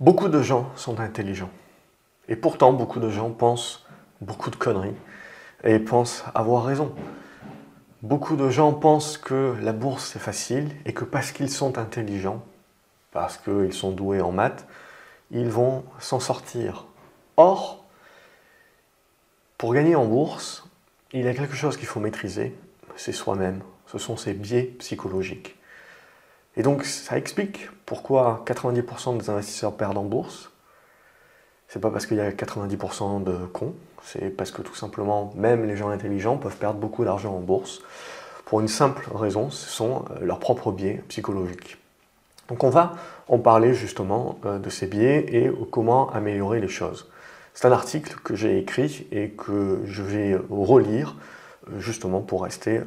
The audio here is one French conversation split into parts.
Beaucoup de gens sont intelligents. Et pourtant, beaucoup de gens pensent beaucoup de conneries et pensent avoir raison. Beaucoup de gens pensent que la bourse c'est facile et que parce qu'ils sont intelligents, parce qu'ils sont doués en maths, ils vont s'en sortir. Or, pour gagner en bourse, il y a quelque chose qu'il faut maîtriser, c'est soi-même. Ce sont ses biais psychologiques. Et donc, ça explique pourquoi 90% des investisseurs perdent en bourse. C'est pas parce qu'il y a 90% de cons, c'est parce que tout simplement, même les gens intelligents peuvent perdre beaucoup d'argent en bourse pour une simple raison, ce sont leurs propres biais psychologiques. Donc on va en parler justement de ces biais et comment améliorer les choses. C'est un article que j'ai écrit et que je vais relire justement pour rester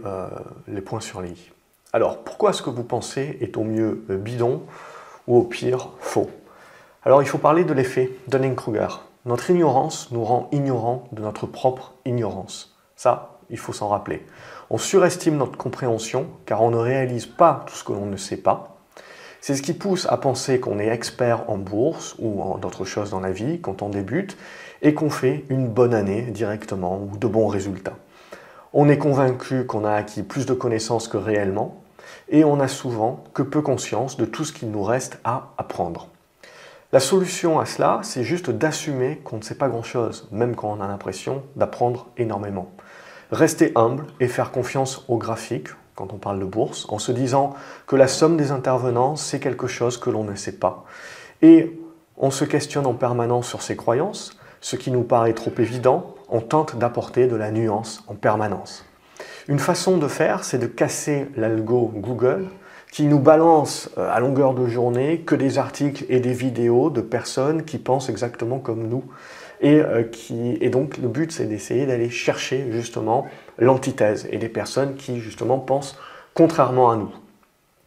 les points sur les i. Alors, pourquoi ce que vous pensez est au mieux bidon ou au pire faux? Alors, il faut parler de l'effet Dunning-Kruger. Notre ignorance nous rend ignorants de notre propre ignorance. Ça, il faut s'en rappeler. On surestime notre compréhension car on ne réalise pas tout ce que l'on ne sait pas. C'est ce qui pousse à penser qu'on est expert en bourse ou en d'autres choses dans la vie quand on débute et qu'on fait une bonne année directement ou de bons résultats. On est convaincu qu'on a acquis plus de connaissances que réellement et on n'a souvent que peu conscience de tout ce qu'il nous reste à apprendre. La solution à cela, c'est juste d'assumer qu'on ne sait pas grand-chose, même quand on a l'impression d'apprendre énormément. Rester humble et faire confiance aux graphiques, quand on parle de bourse, en se disant que la somme des intervenants, c'est quelque chose que l'on ne sait pas. Et on se questionne en permanence sur ses croyances, ce qui nous paraît trop évident, on tente d'apporter de la nuance en permanence. Une façon de faire, c'est de casser l'algo Google qui nous balance à longueur de journée que des articles et des vidéos de personnes qui pensent exactement comme nous. Et donc le but, c'est d'essayer d'aller chercher justement l'antithèse et des personnes qui justement pensent contrairement à nous.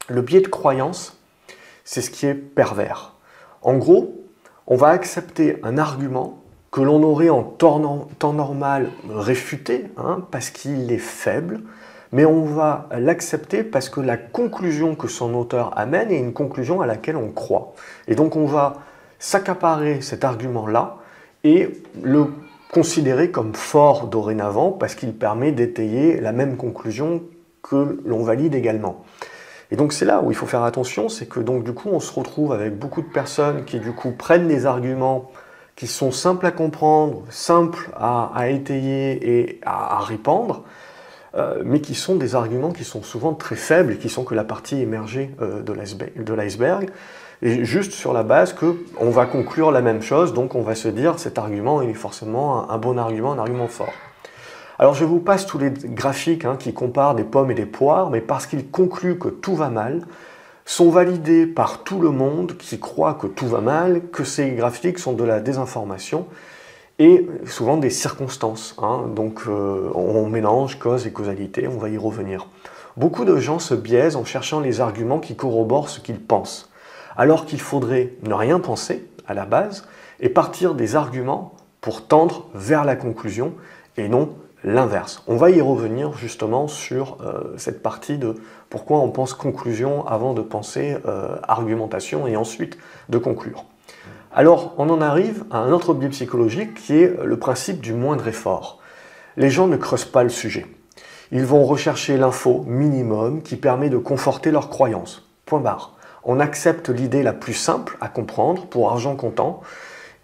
Le biais de croyance, c'est ce qui est pervers. En gros, on va accepter un argument que l'on aurait en temps normal réfuté, parce qu'il est faible, mais on va l'accepter parce que la conclusion que son auteur amène est une conclusion à laquelle on croit. Et donc on va s'accaparer cet argument-là et le considérer comme fort dorénavant parce qu'il permet d'étayer la même conclusion que l'on valide également. Et donc c'est là où il faut faire attention, c'est que donc du coup on se retrouve avec beaucoup de personnes qui du coup prennent des arguments qui sont simples à comprendre, simples à étayer et à répandre, mais qui sont des arguments qui sont souvent très faibles et qui sont que la partie émergée de l'iceberg, et juste sur la base qu'on va conclure la même chose, donc on va se dire cet argument est forcément un bon argument, un argument fort. Alors je vous passe tous les graphiques qui comparent des pommes et des poires, mais parce qu'ils concluent que tout va mal, sont validés par tout le monde qui croit que tout va mal, que ces graphiques sont de la désinformation, et souvent des circonstances. Donc on mélange cause et causalité, on va y revenir. Beaucoup de gens se biaisent en cherchant les arguments qui corroborent ce qu'ils pensent, alors qu'il faudrait ne rien penser à la base et partir des arguments pour tendre vers la conclusion et non l'inverse. On va y revenir justement sur cette partie de pourquoi on pense conclusion avant de penser argumentation et ensuite de conclure. Alors, on en arrive à un autre biais psychologique qui est le principe du moindre effort. Les gens ne creusent pas le sujet. Ils vont rechercher l'info minimum qui permet de conforter leurs croyances. Point barre. On accepte l'idée la plus simple à comprendre pour argent comptant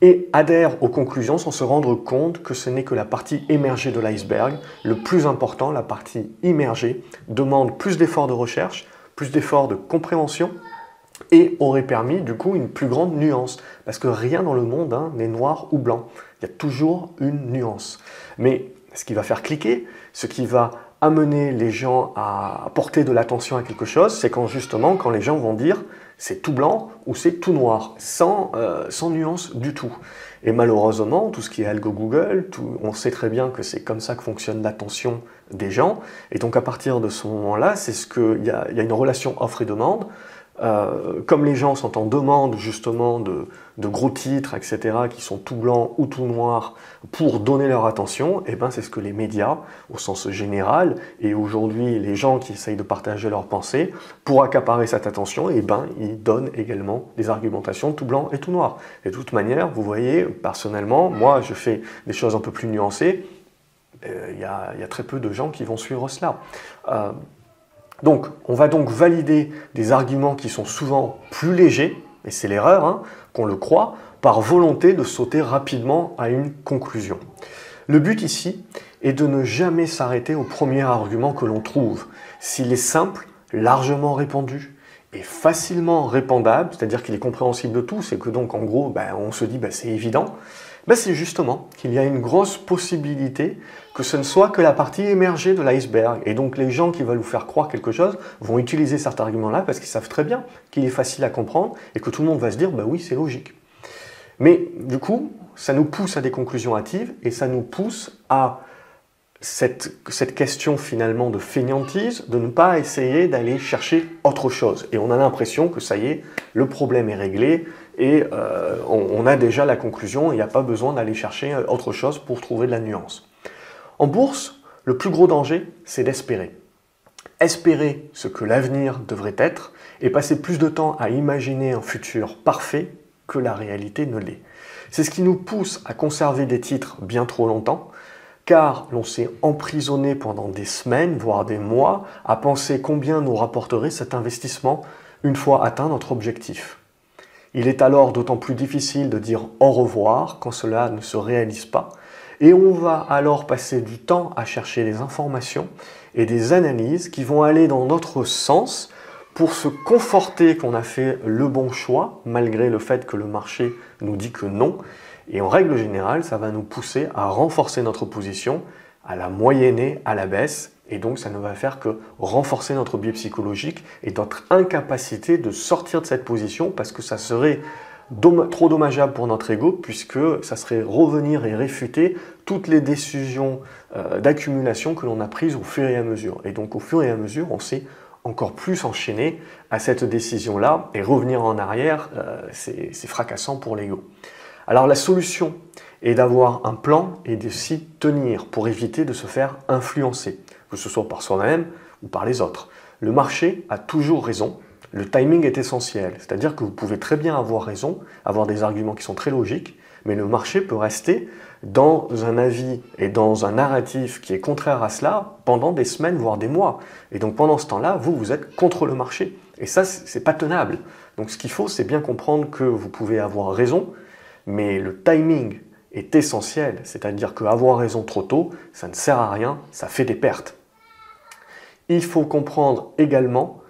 et adhère aux conclusions sans se rendre compte que ce n'est que la partie émergée de l'iceberg. Le plus important, la partie immergée, demande plus d'efforts de recherche, plus d'efforts de compréhension et aurait permis du coup une plus grande nuance. Parce que rien dans le monde n'est noir ou blanc. Il y a toujours une nuance. Mais ce qui va faire cliquer, ce qui va amener les gens à porter de l'attention à quelque chose, c'est quand justement, quand les gens vont dire c'est tout blanc ou c'est tout noir, sans nuance du tout. Et malheureusement, tout ce qui est algo Google, on sait très bien que c'est comme ça que fonctionne l'attention des gens. Et donc à partir de ce moment-là, il y a une relation offre et demande. Comme les gens sont en demande justement de gros titres, etc., qui sont tout blancs ou tout noirs pour donner leur attention, et ben c'est ce que les médias, au sens général, et aujourd'hui les gens qui essayent de partager leurs pensées, pour accaparer cette attention, et ben ils donnent également des argumentations tout blanc et tout noir. Et de toute manière, vous voyez, personnellement, moi je fais des choses un peu plus nuancées, il y a très peu de gens qui vont suivre cela. Donc, on va donc valider des arguments qui sont souvent plus légers, et c'est l'erreur, hein, qu'on le croit, par volonté de sauter rapidement à une conclusion. Le but ici est de ne jamais s'arrêter au premier argument que l'on trouve. S'il est simple, largement répandu et facilement répandable, c'est-à-dire qu'il est compréhensible de tous, et que donc en gros, on se dit c'est évident, c'est justement qu'il y a une grosse possibilité que ce ne soit que la partie émergée de l'iceberg. Et donc les gens qui veulent vous faire croire quelque chose vont utiliser cet argument-là parce qu'ils savent très bien qu'il est facile à comprendre et que tout le monde va se dire oui, c'est logique. Mais du coup, ça nous pousse à des conclusions hâtives et ça nous pousse à cette question finalement de fainéantise, de ne pas essayer d'aller chercher autre chose. Et on a l'impression que ça y est, le problème est réglé et on a déjà la conclusion, il n'y a pas besoin d'aller chercher autre chose pour trouver de la nuance. En bourse, le plus gros danger, c'est d'espérer. Espérer ce que l'avenir devrait être et passer plus de temps à imaginer un futur parfait que la réalité ne l'est. C'est ce qui nous pousse à conserver des titres bien trop longtemps, car l'on s'est emprisonné pendant des semaines, voire des mois, à penser combien nous rapporterait cet investissement une fois atteint notre objectif. Il est alors d'autant plus difficile de dire au revoir quand cela ne se réalise pas, et on va alors passer du temps à chercher des informations et des analyses qui vont aller dans notre sens pour se conforter qu'on a fait le bon choix, malgré le fait que le marché nous dit que non. Et en règle générale, ça va nous pousser à renforcer notre position, à la moyenner à la baisse, et donc ça ne va faire que renforcer notre biais psychologique et notre incapacité de sortir de cette position parce que ça serait trop dommageable pour notre ego puisque ça serait revenir et réfuter toutes les décisions d'accumulation que l'on a prises au fur et à mesure. Et donc au fur et à mesure, on s'est encore plus enchaîné à cette décision-là et revenir en arrière, c'est fracassant pour l'ego. Alors la solution est d'avoir un plan et de s'y tenir pour éviter de se faire influencer, que ce soit par soi-même ou par les autres. Le marché a toujours raison, le timing est essentiel, c'est-à-dire que vous pouvez très bien avoir raison, avoir des arguments qui sont très logiques, mais le marché peut rester dans un avis et dans un narratif qui est contraire à cela pendant des semaines, voire des mois. Et donc pendant ce temps-là, vous êtes contre le marché. Et ça, c'est pas tenable. Donc ce qu'il faut, c'est bien comprendre que vous pouvez avoir raison, mais le timing est essentiel, c'est-à-dire qu'avoir raison trop tôt, ça ne sert à rien, ça fait des pertes. Il faut comprendre également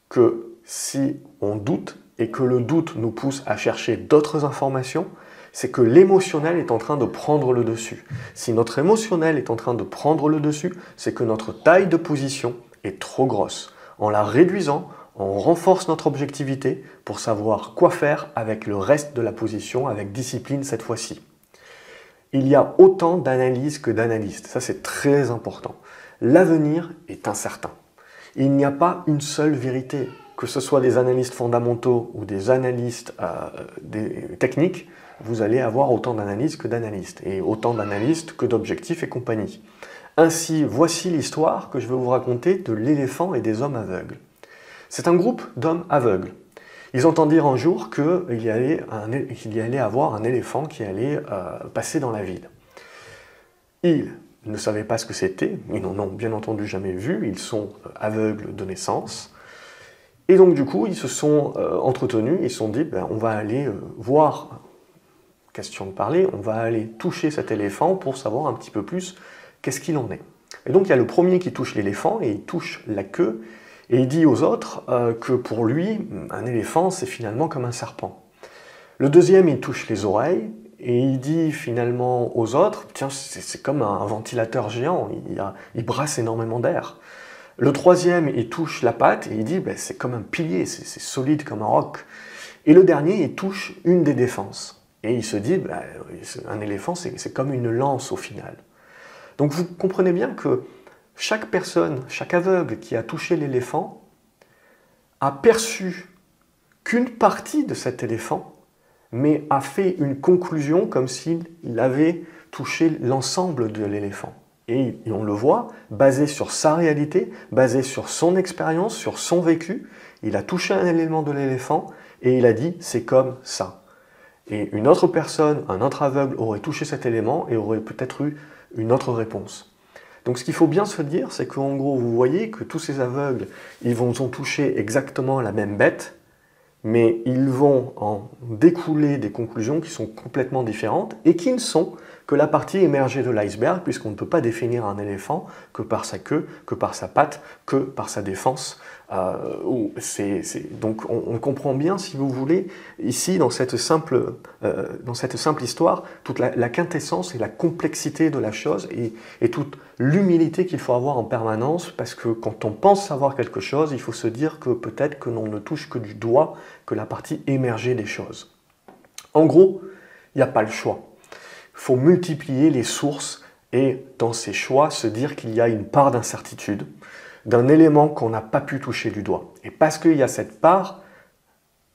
que si on doute et que le doute nous pousse à chercher d'autres informations, c'est que l'émotionnel est en train de prendre le dessus. Si notre émotionnel est en train de prendre le dessus, c'est que notre taille de position est trop grosse. En la réduisant, on renforce notre objectivité pour savoir quoi faire avec le reste de la position, avec discipline cette fois-ci. Il y a autant d'analyses que d'analystes, ça c'est très important. L'avenir est incertain. Il n'y a pas une seule vérité, que ce soit des analystes fondamentaux ou des analystes techniques, vous allez avoir autant d'analyses que d'analystes, et autant d'analystes que d'objectifs et compagnie. Ainsi, voici l'histoire que je vais vous raconter de l'éléphant et des hommes aveugles. C'est un groupe d'hommes aveugles. Ils entendirent un jour qu'il y allait avoir un éléphant qui allait passer dans la ville. Ils ne savaient pas ce que c'était, ils n'en ont bien entendu jamais vu, ils sont aveugles de naissance. Et donc du coup, ils se sont entretenus, ils se sont dit, on va aller voir, question de parler, on va aller toucher cet éléphant pour savoir un petit peu plus qu'est-ce qu'il en est. Et donc il y a le premier qui touche l'éléphant et il touche la queue, et il dit aux autres que pour lui, un éléphant, c'est finalement comme un serpent. Le deuxième, il touche les oreilles, et il dit finalement aux autres, tiens, c'est comme un ventilateur géant, il brasse énormément d'air. Le troisième, il touche la patte, et il dit, c'est comme un pilier, c'est solide comme un roc. Et le dernier, il touche une des défenses. Et il se dit, un éléphant, c'est comme une lance au final. Donc vous comprenez bien que chaque personne, chaque aveugle qui a touché l'éléphant a perçu qu'une partie de cet éléphant, mais a fait une conclusion comme s'il avait touché l'ensemble de l'éléphant. Et on le voit, basé sur sa réalité, basé sur son expérience, sur son vécu, il a touché un élément de l'éléphant et il a dit « c'est comme ça ». Et une autre personne, un autre aveugle, aurait touché cet élément et aurait peut-être eu une autre réponse. Donc ce qu'il faut bien se dire, c'est qu'en gros, vous voyez que tous ces aveugles, ils vont toucher exactement la même bête, mais ils vont en découler des conclusions qui sont complètement différentes et qui ne sont que la partie émergée de l'iceberg, puisqu'on ne peut pas définir un éléphant que par sa queue, que par sa patte, que par sa défense. Donc on comprend bien, si vous voulez, ici, dans cette simple histoire, toute la quintessence et la complexité de la chose et toute l'humilité qu'il faut avoir en permanence, parce que quand on pense savoir quelque chose, il faut se dire que peut-être que l'on ne touche que du doigt que la partie émergée des choses. En gros, il n'y a pas le choix. Il faut multiplier les sources et dans ces choix se dire qu'il y a une part d'incertitude, d'un élément qu'on n'a pas pu toucher du doigt. Et parce qu'il y a cette part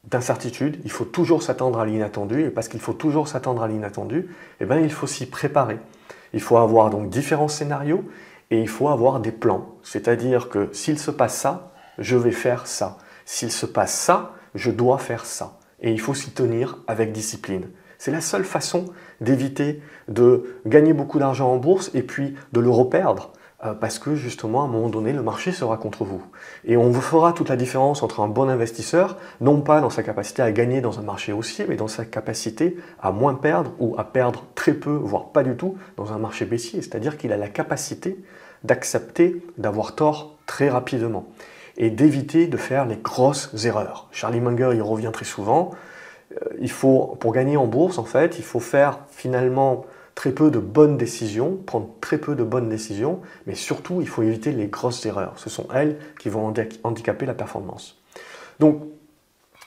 d'incertitude, il faut toujours s'attendre à l'inattendu, et parce qu'il faut toujours s'attendre à l'inattendu, eh bien, il faut s'y préparer. Il faut avoir donc différents scénarios et il faut avoir des plans. C'est-à-dire que s'il se passe ça, je vais faire ça. S'il se passe ça, je dois faire ça. Et il faut s'y tenir avec discipline. C'est la seule façon d'éviter de gagner beaucoup d'argent en bourse et puis de le reperdre. Parce que justement, à un moment donné, le marché sera contre vous. Et on vous fera toute la différence entre un bon investisseur, non pas dans sa capacité à gagner dans un marché haussier, mais dans sa capacité à moins perdre ou à perdre très peu, voire pas du tout, dans un marché baissier. C'est-à-dire qu'il a la capacité d'accepter d'avoir tort très rapidement et d'éviter de faire les grosses erreurs. Charlie Munger y revient très souvent. Pour gagner en bourse, en fait, il faut faire finalement très peu de bonnes décisions, prendre très peu de bonnes décisions, mais surtout, il faut éviter les grosses erreurs. Ce sont elles qui vont handicaper la performance. Donc,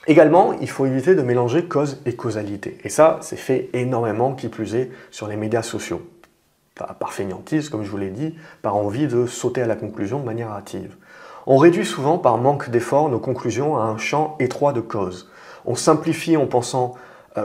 également, il faut éviter de mélanger cause et causalité. Et ça, c'est fait énormément, qui plus est, sur les médias sociaux. Par fainéantise, comme je vous l'ai dit, par envie de sauter à la conclusion de manière hâtive. On réduit souvent, par manque d'effort, nos conclusions à un champ étroit de causes. On simplifie en pensant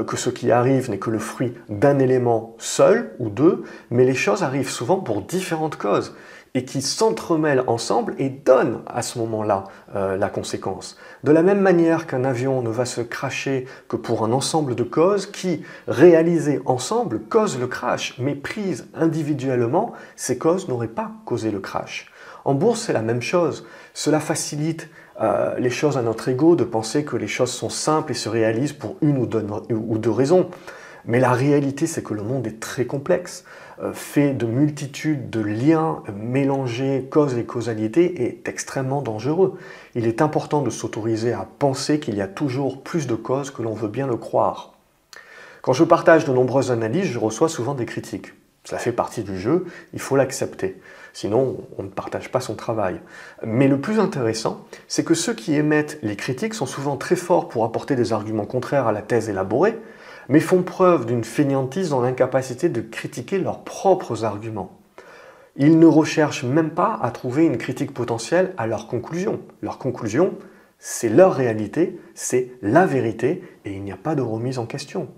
que ce qui arrive n'est que le fruit d'un élément seul ou deux, mais les choses arrivent souvent pour différentes causes et qui s'entremêlent ensemble et donnent à ce moment-là la conséquence. De la même manière qu'un avion ne va se crasher que pour un ensemble de causes qui, réalisées ensemble, causent le crash, mais prises individuellement, ces causes n'auraient pas causé le crash. En bourse, c'est la même chose. Cela facilite les choses à notre ego de penser que les choses sont simples et se réalisent pour une ou deux raisons. Mais la réalité, c'est que le monde est très complexe, fait de multitudes de liens mélangés, causes et causalités, est extrêmement dangereux. Il est important de s'autoriser à penser qu'il y a toujours plus de causes que l'on veut bien le croire. Quand je partage de nombreuses analyses, je reçois souvent des critiques. Ça fait partie du jeu, il faut l'accepter. Sinon, on ne partage pas son travail. Mais le plus intéressant, c'est que ceux qui émettent les critiques sont souvent très forts pour apporter des arguments contraires à la thèse élaborée, mais font preuve d'une fainéantise dans l'incapacité de critiquer leurs propres arguments. Ils ne recherchent même pas à trouver une critique potentielle à leur conclusion. Leur conclusion, c'est leur réalité, c'est la vérité, et il n'y a pas de remise en question.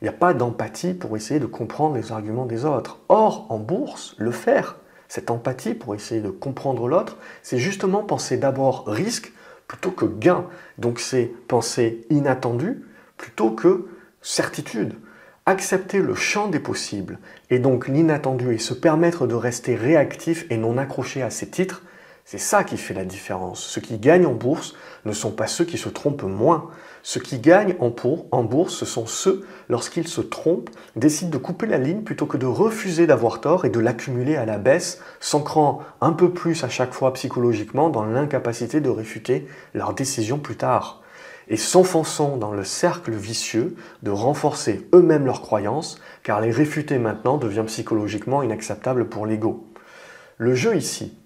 Il n'y a pas d'empathie pour essayer de comprendre les arguments des autres. Or, en bourse, le faire, cette empathie pour essayer de comprendre l'autre, c'est justement penser d'abord risque plutôt que gain. Donc c'est penser inattendu plutôt que certitude. Accepter le champ des possibles et donc l'inattendu et se permettre de rester réactif et non accroché à ses titres, c'est ça qui fait la différence. Ceux qui gagnent en bourse ne sont pas ceux qui se trompent moins. Ceux qui gagnent en bourse, ce sont ceux, lorsqu'ils se trompent, décident de couper la ligne plutôt que de refuser d'avoir tort et de l'accumuler à la baisse, s'ancrant un peu plus à chaque fois psychologiquement dans l'incapacité de réfuter leurs décisions plus tard. Et s'enfonçant dans le cercle vicieux de renforcer eux-mêmes leurs croyances, car les réfuter maintenant devient psychologiquement inacceptable pour l'ego. Le jeu ici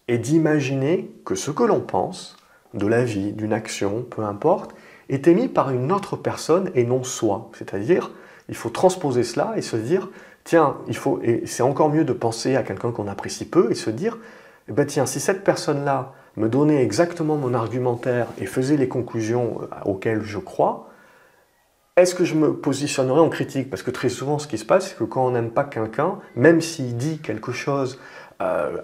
est d'imaginer que ce que l'on pense, de la vie, d'une action, peu importe, est émis par une autre personne et non soi. C'est-à-dire, il faut transposer cela et se dire, tiens, et c'est encore mieux de penser à quelqu'un qu'on apprécie peu et se dire, eh ben tiens, si cette personne-là me donnait exactement mon argumentaire et faisait les conclusions auxquelles je crois, est-ce que je me positionnerais en critique? Parce que très souvent, ce qui se passe, c'est que quand on n'aime pas quelqu'un, même s'il dit quelque chose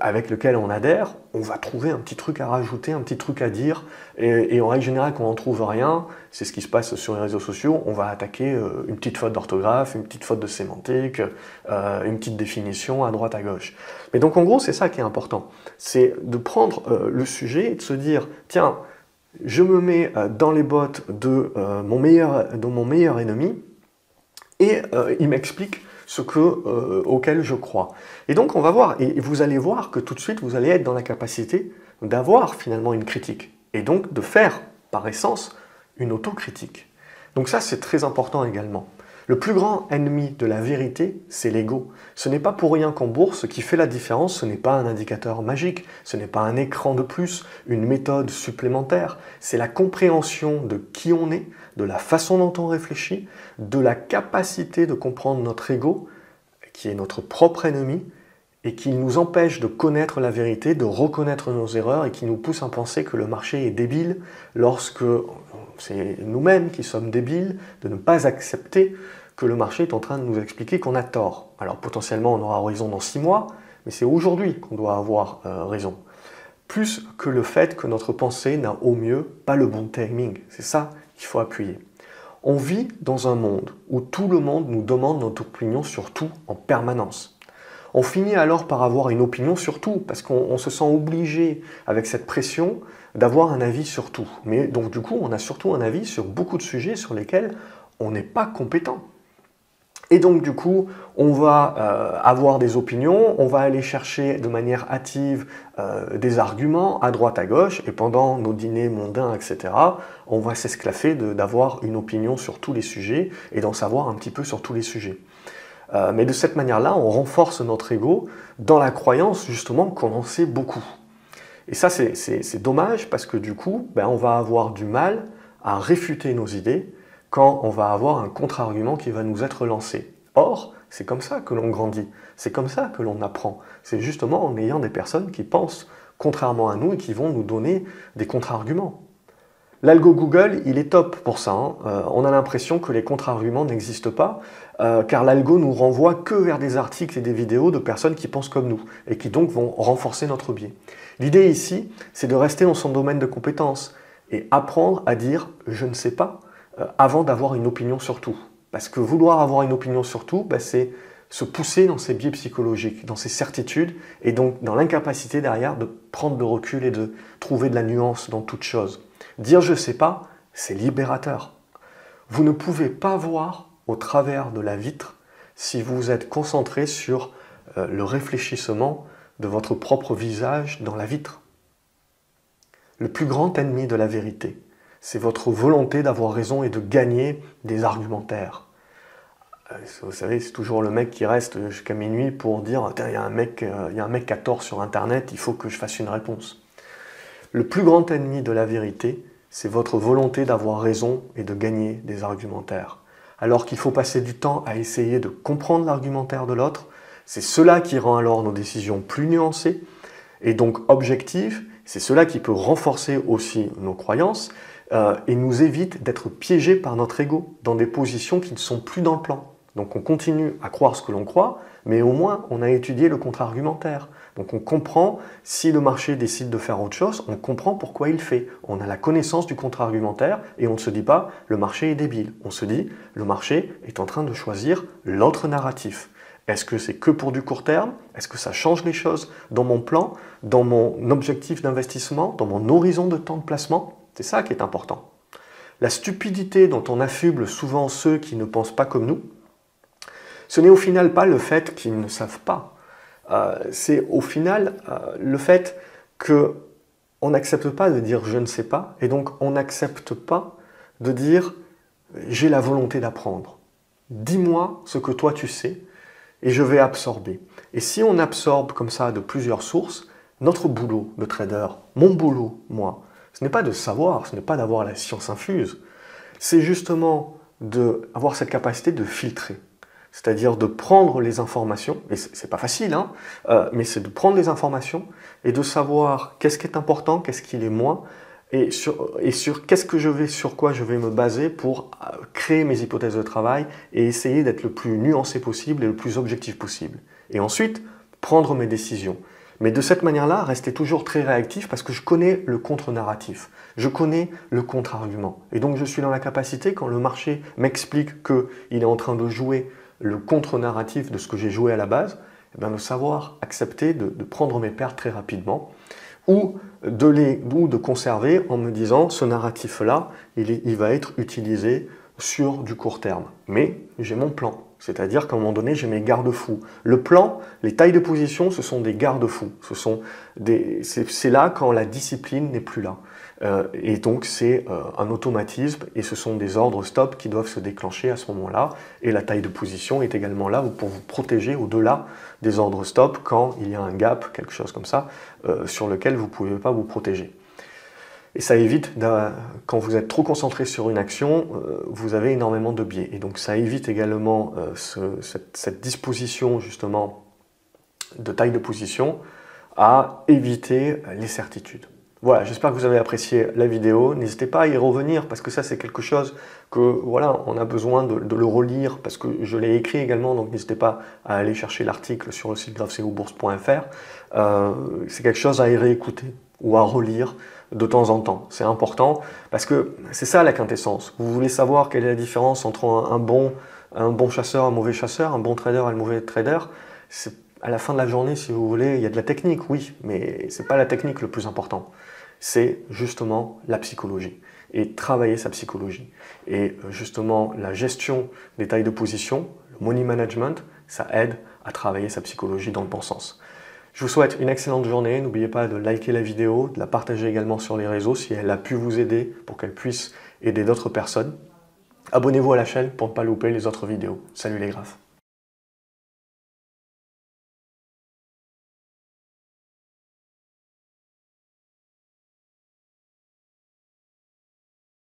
avec lequel on adhère, on va trouver un petit truc à rajouter, un petit truc à dire. Et en règle générale, quand on ne trouve rien, c'est ce qui se passe sur les réseaux sociaux, on va attaquer une petite faute d'orthographe, une petite faute de sémantique, une petite définition à droite à gauche. Mais donc en gros, c'est ça qui est important. C'est de prendre le sujet et de se dire, tiens, je me mets dans les bottes de mon meilleur ennemi et il m'explique auquel je crois. Et donc on va voir, et vous allez voir que tout de suite vous allez être dans la capacité d'avoir finalement une critique et donc de faire par essence une autocritique. Donc ça c'est très important également. Le plus grand ennemi de la vérité, c'est l'ego. Ce n'est pas pour rien qu'en bourse, ce qui fait la différence, ce n'est pas un indicateur magique, ce n'est pas un écran de plus, une méthode supplémentaire, c'est la compréhension de qui on est, de la façon dont on réfléchit, de la capacité de comprendre notre ego, qui est notre propre ennemi, et qui nous empêche de connaître la vérité, de reconnaître nos erreurs, et qui nous pousse à penser que le marché est débile lorsque c'est nous-mêmes qui sommes débiles, de ne pas accepter que le marché est en train de nous expliquer qu'on a tort. Alors potentiellement on aura raison dans 6 mois, mais c'est aujourd'hui qu'on doit avoir raison. Plus que le fait que notre pensée n'a au mieux pas le bon timing. C'est ça qu'il faut appuyer. On vit dans un monde où tout le monde nous demande notre opinion sur tout en permanence. On finit alors par avoir une opinion sur tout, parce qu'on se sent obligé, avec cette pression, d'avoir un avis sur tout. Mais donc du coup, on a surtout un avis sur beaucoup de sujets sur lesquels on n'est pas compétent. Et donc du coup, on va avoir des opinions, on va aller chercher de manière hâtive des arguments à droite à gauche, et pendant nos dîners mondains, etc., on va s'esclaffer d'avoir une opinion sur tous les sujets et d'en savoir un petit peu sur tous les sujets. Mais de cette manière-là, on renforce notre ego dans la croyance justement qu'on en sait beaucoup. Et ça, c'est dommage parce que du coup, on va avoir du mal à réfuter nos idées quand on va avoir un contre-argument qui va nous être lancé. Or, c'est comme ça que l'on grandit, c'est comme ça que l'on apprend. C'est justement en ayant des personnes qui pensent contrairement à nous et qui vont nous donner des contre-arguments. L'algo Google, il est top pour ça. On a l'impression que les contre-arguments n'existent pas, car l'algo nous renvoie que vers des articles et des vidéos de personnes qui pensent comme nous, et qui donc vont renforcer notre biais. L'idée ici, c'est de rester dans son domaine de compétence, et apprendre à dire « je ne sais pas » avant d'avoir une opinion sur tout. Parce que vouloir avoir une opinion sur tout, c'est se pousser dans ses biais psychologiques, dans ses certitudes, et donc dans l'incapacité derrière de prendre de recul et de trouver de la nuance dans toute chose. Dire « je ne sais pas », c'est libérateur. Vous ne pouvez pas voir au travers de la vitre si vous êtes concentré sur le réfléchissement de votre propre visage dans la vitre. Le plus grand ennemi de la vérité, c'est votre volonté d'avoir raison et de gagner des argumentaires. Vous savez, c'est toujours le mec qui reste jusqu'à minuit pour dire « il y a un mec qui a tort sur Internet, il faut que je fasse une réponse ». Le plus grand ennemi de la vérité, c'est votre volonté d'avoir raison et de gagner des argumentaires. Alors qu'il faut passer du temps à essayer de comprendre l'argumentaire de l'autre, c'est cela qui rend alors nos décisions plus nuancées et donc objectives, c'est cela qui peut renforcer aussi nos croyances et nous évite d'être piégés par notre ego dans des positions qui ne sont plus dans le plan. Donc on continue à croire ce que l'on croit, mais au moins on a étudié le contre-argumentaire. Donc on comprend, si le marché décide de faire autre chose, on comprend pourquoi il le fait. On a la connaissance du contre-argumentaire et on ne se dit pas « le marché est débile ». On se dit « le marché est en train de choisir l'autre narratif ». Est-ce que c'est que pour du court terme? Est-ce que ça change les choses dans mon plan, dans mon objectif d'investissement, dans mon horizon de temps de placement? C'est ça qui est important. La stupidité dont on affuble souvent ceux qui ne pensent pas comme nous, ce n'est au final pas le fait qu'ils ne savent pas. C'est au final le fait qu'on n'accepte pas de dire « je ne sais pas » et donc on n'accepte pas de dire « j'ai la volonté d'apprendre ». Dis-moi ce que toi tu sais et je vais absorber. Et si on absorbe comme ça de plusieurs sources, notre boulot de trader, mon boulot, moi, ce n'est pas de savoir, ce n'est pas d'avoir la science infuse, c'est justement d'avoir cette capacité de filtrer, c'est-à-dire de prendre les informations, et c'est pas facile, hein, mais c'est de prendre les informations et de savoir qu'est-ce qui est important, qu'est-ce qui l'est moins, et sur sur quoi je vais me baser pour créer mes hypothèses de travail et essayer d'être le plus nuancé possible et le plus objectif possible. Et ensuite, prendre mes décisions. Mais de cette manière-là, rester toujours très réactif parce que je connais le contre-narratif, je connais le contre-argument. Et donc je suis dans la capacité, quand le marché m'explique qu'il est en train de jouer le contre-narratif de ce que j'ai joué à la base, eh bien de savoir accepter de prendre mes pertes très rapidement ou de conserver en me disant ce narratif-là, il va être utilisé sur du court terme. Mais j'ai mon plan. C'est-à-dire qu'à un moment donné, j'ai mes garde-fous. Le plan, les tailles de position, ce sont des garde-fous. C'est là quand la discipline n'est plus là. Et donc c'est un automatisme et ce sont des ordres stop qui doivent se déclencher à ce moment-là. Et la taille de position est également là pour vous protéger au-delà des ordres stop quand il y a un gap, quelque chose comme ça, sur lequel vous ne pouvez pas vous protéger. Et ça évite, quand vous êtes trop concentré sur une action, vous avez énormément de biais. Et donc ça évite également cette disposition justement de taille de position à éviter les certitudes. Voilà, j'espère que vous avez apprécié la vidéo. N'hésitez pas à y revenir parce que ça c'est quelque chose que voilà, on a besoin de le relire parce que je l'ai écrit également, donc n'hésitez pas à aller chercher l'article sur le site grafceobourse.fr. C'est quelque chose à y réécouter ou à relire de temps en temps. C'est important parce que c'est ça la quintessence. Vous voulez savoir quelle est la différence entre un bon chasseur, un mauvais chasseur, un bon trader et un mauvais trader. À la fin de la journée, si vous voulez, il y a de la technique, oui, mais ce n'est pas la technique le plus important. C'est justement la psychologie et travailler sa psychologie. Et justement, la gestion des tailles de position, le money management, ça aide à travailler sa psychologie dans le bon sens. Je vous souhaite une excellente journée. N'oubliez pas de liker la vidéo, de la partager également sur les réseaux si elle a pu vous aider pour qu'elle puisse aider d'autres personnes. Abonnez-vous à la chaîne pour ne pas louper les autres vidéos. Salut les graphes.